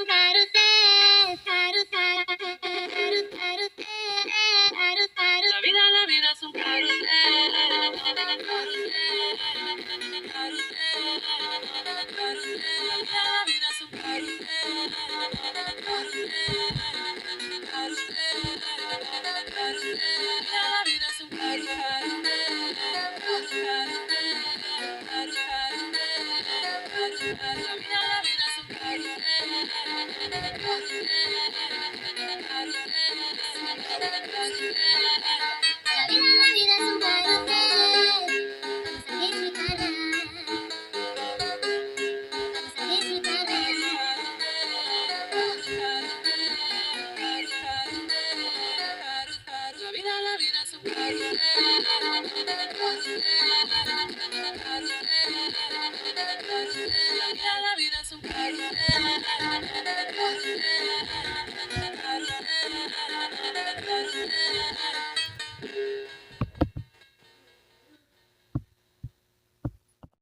un carrusel, carrusel, carrusel, carrusel. La vida es un carrusel, carrusel, carrusel, carrusel. La vida es un carrusel, carrusel, carrusel, carrusel. La vida es un carrusel, carrusel, carrusel. La vida es un la vida es un carrusel, vamos a disfrutarla, vamos a disfrutarla. La vida es un carrusel, carrusel, carrusel. La vida es un carrusel, carrusel.